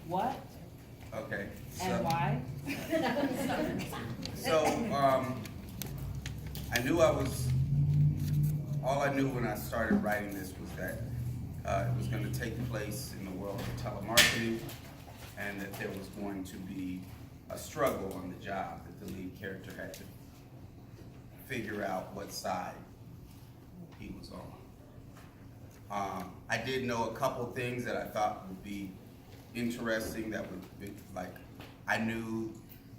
what, Okay. and why? So, I knew all I knew when I started writing this was that it was going to take place in the world of telemarketing, and that there was going to be a struggle on the job, that the lead character had to figure out what side he was on. I did know a couple things that I thought would be interesting, that would be, like, I knew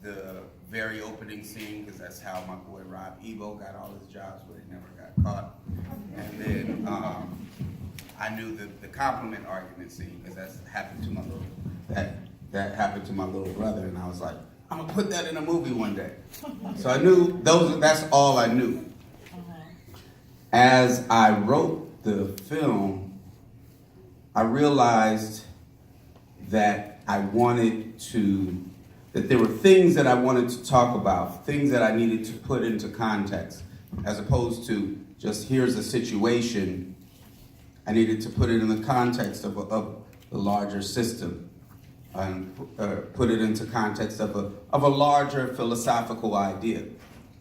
the very opening scene, because that's how my boy Rob Ebo got all his jobs, but he never got caught. And then I knew the compliment argument scene, because that happened to my little brother, and I was like, I'm gonna put that in a movie one day. So I knew that's all I knew. As I wrote the film, I realized that that there were things that I wanted to talk about, things that I needed to put into context, as opposed to just here's a situation. I needed to put it in the context of the larger system, and put it into context of a larger philosophical idea.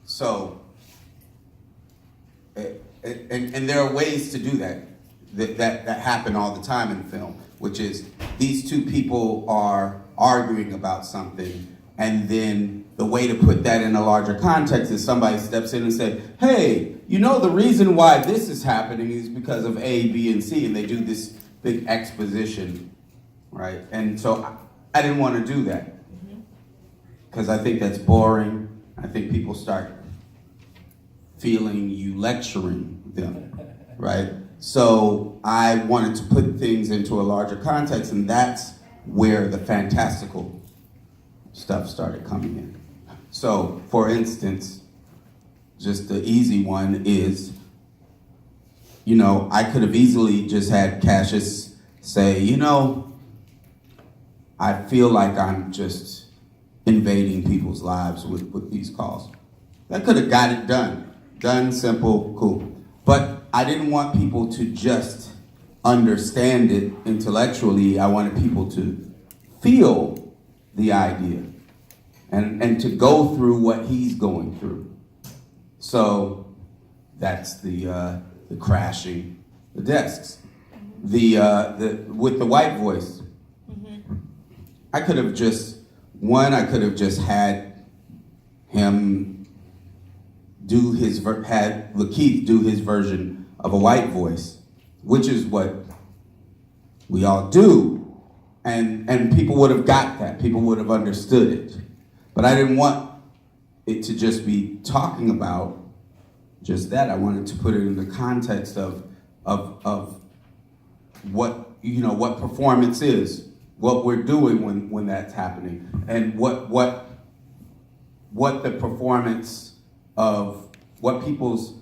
So, and there are ways to do that happen all the time in film, which is these two people are arguing about something, and then the way to put that in a larger context is somebody steps in and says, hey, you know, the reason why this is happening is because of A, B, and C, and they do this big exposition, right? And so I didn't want to do that, because I think that's boring. I think people start feeling you lecturing them, right? So I wanted to put things into a larger context, and that's where the fantastical stuff started coming in. So, for instance, just the easy one is, you know, I could have easily just had Cassius say, you know, I feel like I'm just invading people's lives with these calls. That could have got it done. Done, simple, cool. But I didn't want people to just understand it intellectually. I wanted people to feel the idea and to go through what he's going through. So that's the crashing the desks. With the white voice, I could have just had him had Lakeith do his version of a white voice, which is what we all do. And people would have got that. People would have understood it. But I didn't want it to just be talking about just that. I wanted to put it in the context of what, you know, what performance is, what we're doing when that's happening, and what the performance of what people's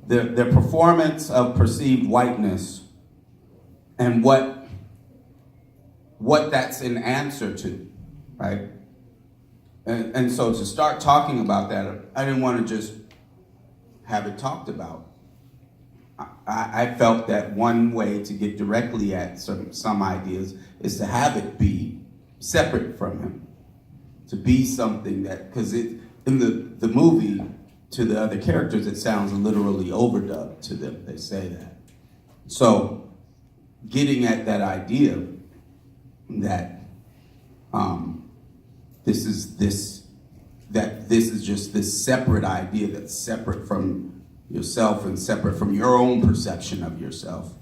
their performance of perceived whiteness, and what that's an answer to, right? And so to start talking about that, I didn't want to just have it talked about. I felt that one way to get directly at some ideas is to have it be separate from him, to be something that, because in the movie, to the other characters, it sounds literally overdubbed to them. They say that. So getting at that idea that this is just this separate idea that's separate from yourself and separate from your own perception of yourself.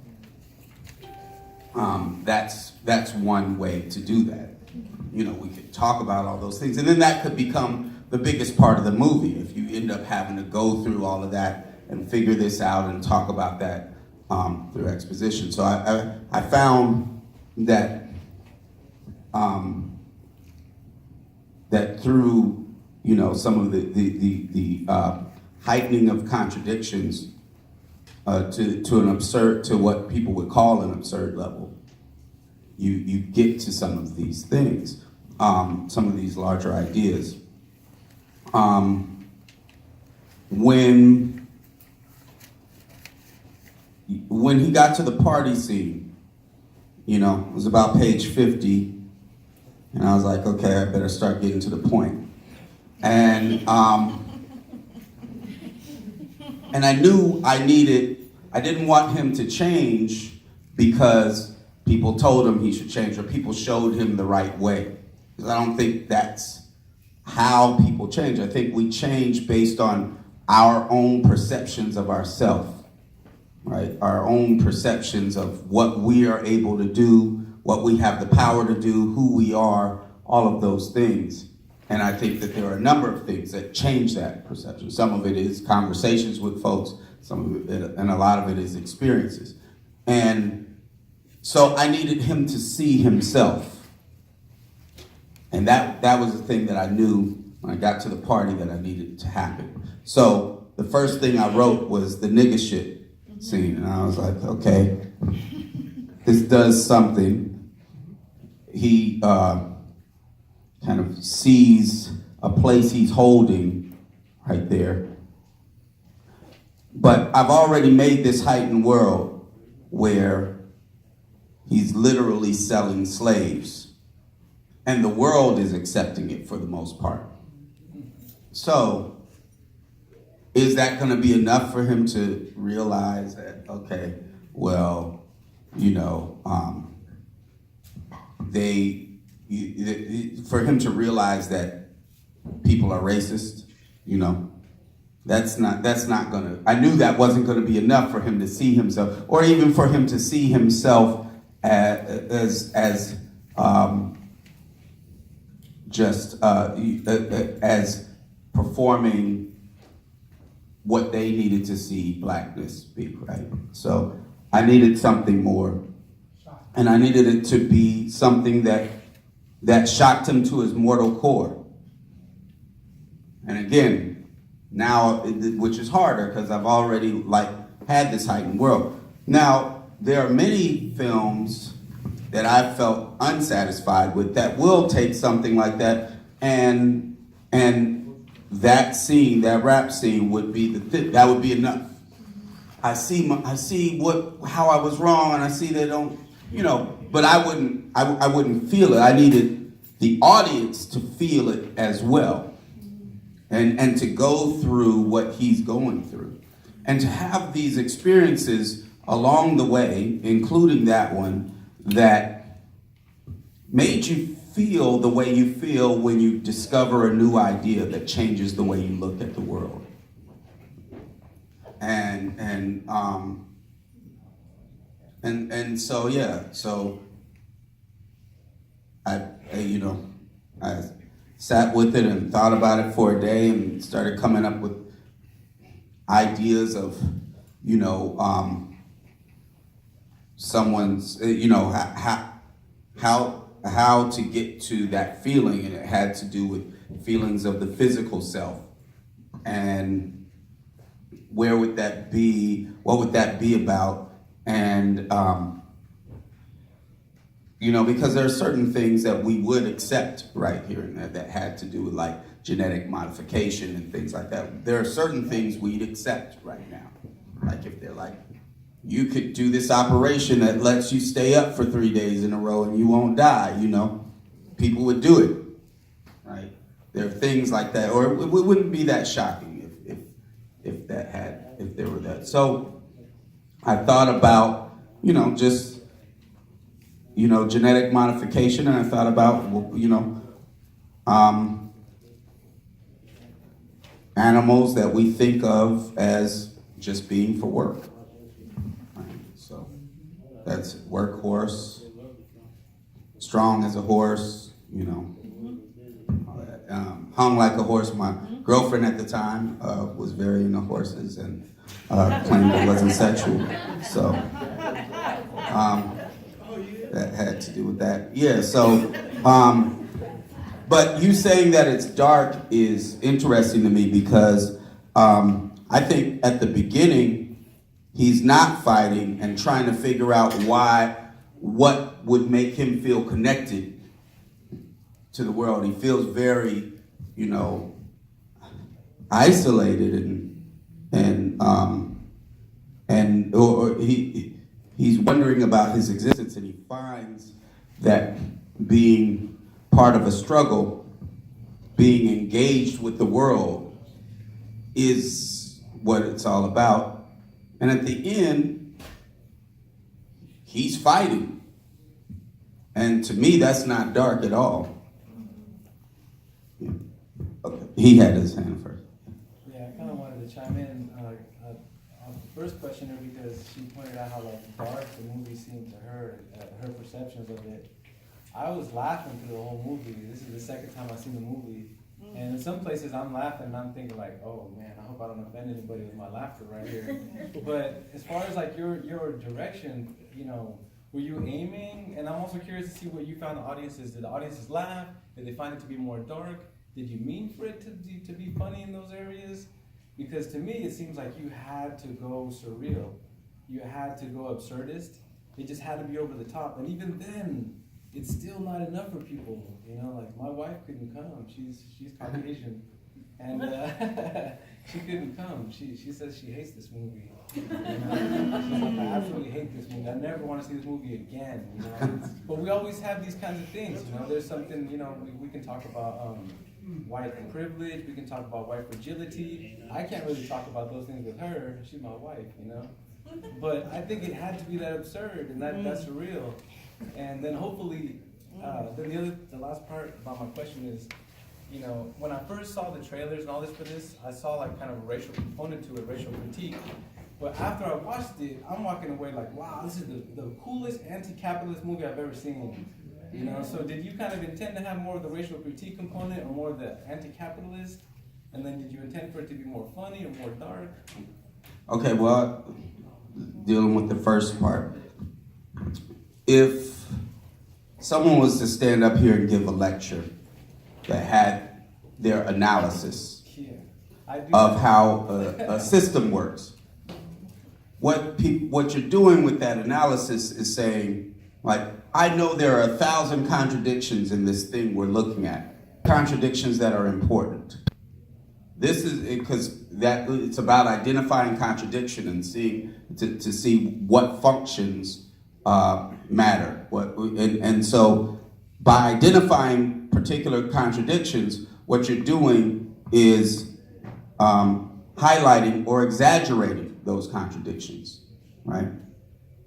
That's one way to do that. You know, we could talk about all those things, and then that could become the biggest part of the movie if you end up having to go through all of that and figure this out and talk about that through exposition. So I found that that through, you know, some of the heightening of contradictions to what people would call an absurd level, you get to some of these things, some of these larger ideas. When when he got to the party scene, it was about page 50, and I was like, okay, I better start getting to the point. And I knew I didn't want him to change because people told him he should change or people showed him the right way. Because I don't think that's how people change. I think we change based on our own perceptions of ourselves, right? Our own perceptions of what we are able to do, what we have the power to do, who we are, all of those things. And I think that there are a number of things that change that perception. Some of it is conversations with folks, some of it, and a lot of it is experiences. And so I needed him to see himself. And that was the thing that I knew when I got to the party that I needed to happen. So the first thing I wrote was the nigga shit scene. And I was like, okay, this does something. He kind of sees a place he's holding right there. But I've already made this heightened world where he's literally selling slaves. And the world is accepting it for the most part. So, is that going to be enough for him to realize that, okay, well, for him to realize that people are racist, that's not gonna, I knew that wasn't gonna be enough for him to see himself, or even for him to see himself as performing what they needed to see blackness be, right? So I needed something more, and I needed it to be something that shocked him to his mortal core. And again, now, which is harder because I've already had this heightened world. Now, there are many films that I felt unsatisfied with that will take something like that, and that scene, that rap scene, would be that would be enough. I see how I was wrong, and I see they don't, but I wouldn't feel it. I needed the audience to feel it as well, and to go through what he's going through, and to have these experiences along the way, including that one, that made you feel the way you feel when you discover a new idea that changes the way you look at the world. And so yeah, so I sat with it and thought about it for a day and started coming up with ideas of, someone's, how to get to that feeling, and it had to do with feelings of the physical self. And where would that be? What would that be about? And, because there are certain things that we would accept right here and there that had to do with genetic modification and things like that. There are certain things we'd accept right now. Like if they're you could do this operation that lets you stay up for 3 days in a row and you won't die, people would do it, right? There are things like that, or it wouldn't be that shocking if there were that. So I thought about, just, genetic modification, and I thought about, animals that we think of as just being for work. So that's workhorse, strong as a horse, all that. Hung like a horse. My girlfriend at the time was very into horses and claimed it wasn't sexual. So that had to do with that. Yeah, so, but you saying that it's dark is interesting to me because I think at the beginning, he's not fighting and trying to figure out what would make him feel connected to the world. He feels very, isolated and or he's wondering about his existence, and he finds that being part of a struggle, being engaged with the world, is what it's all about. And at the end, he's fighting. And to me, that's not dark at all. Yeah. Okay. He had his hand first. Yeah, I kind of wanted to chime in on the first questioner, because she pointed out how like dark the movie seemed to her, her perceptions of it. I was laughing through the whole movie. This is the second time I've seen the movie. And in some places I'm laughing and I'm thinking like, oh man, I hope I don't offend anybody with my laughter right here. But as far as like your direction, you know, were you aiming? And I'm also curious to see what you found the audiences. Did the audiences laugh? Did they find it to be more dark? Did you mean for it to be funny in those areas? Because to me, it seems like you had to go surreal. You had to go absurdist. It just had to be over the top. And even then, it's still not enough for people. You know, like my wife couldn't come. She's Caucasian. And she couldn't come. She says she hates this movie. You know? She's like, I absolutely hate this movie. I never want to see this movie again. You know? But we always have these kinds of things. You know, there's something. You know, we can talk about white privilege. We can talk about white fragility. I can't really talk about those things with her. She's my wife. You know. But I think it had to be that absurd and that's surreal. And then hopefully, then the last part about my question is, you know, when I first saw the trailers and all this for this, I saw like kind of a racial component to it, racial critique. But after I watched it, I'm walking away like, wow, this is the coolest anti-capitalist movie I've ever seen. You know, so did you kind of intend to have more of the racial critique component or more of the anti-capitalist? And then did you intend for it to be more funny or more dark? Okay, well, dealing with the first part. If someone was to stand up here and give a lecture that had their analysis of how a system works, what you're doing with that analysis is saying, like, I know there are 1,000 contradictions in this thing we're looking at, contradictions that are important. This is because that it's about identifying contradiction and seeing to see what functions matter. And so by identifying particular contradictions, what you're doing is highlighting or exaggerating those contradictions, right?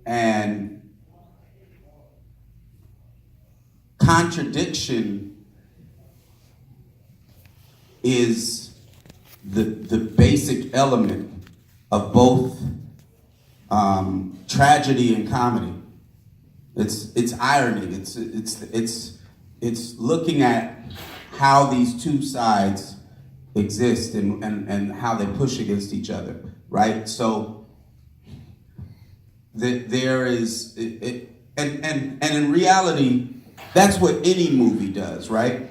And contradiction is the basic element of both tragedy and comedy. It's irony. It's looking at how these two sides exist and how they push against each other, right? So there is and in reality, that's what any movie does, right?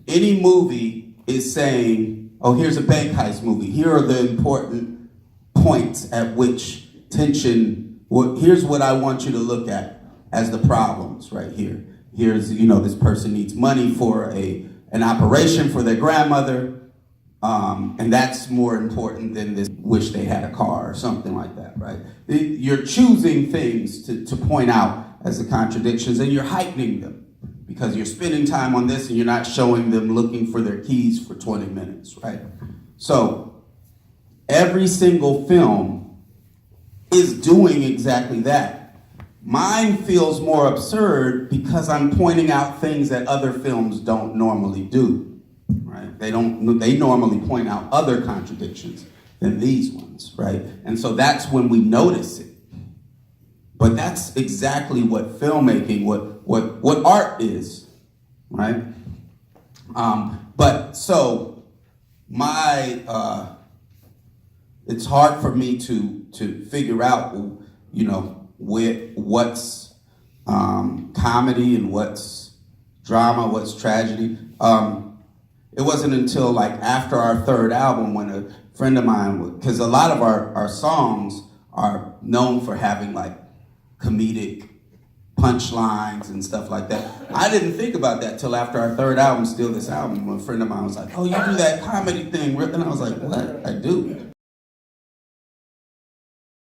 Any movie is saying, oh, here's a bank heist movie. Here are the important points at which tension, here's what I want you to look at as the problems right here. Here's, this person needs money for an operation for their grandmother, and that's more important than this wish they had a car or something like that, right? You're choosing things to point out as the contradictions, and you're heightening them because you're spending time on this and you're not showing them looking for their keys for 20 minutes, right? So every single film is doing exactly that. Mine feels more absurd because I'm pointing out things that other films don't normally do, right? They normally point out other contradictions than these ones, right? And so that's when we notice it. But that's exactly what filmmaking, what art is, right? But so it's hard for me to figure out, what's comedy and what's drama, what's tragedy. It wasn't until like after our third album when a friend of mine, because a lot of our songs are known for having like comedic punchlines and stuff like that. I didn't think about that till after our third album, Still This Album, when a friend of mine was like, oh, you do that comedy thing, and I was like, what? I do.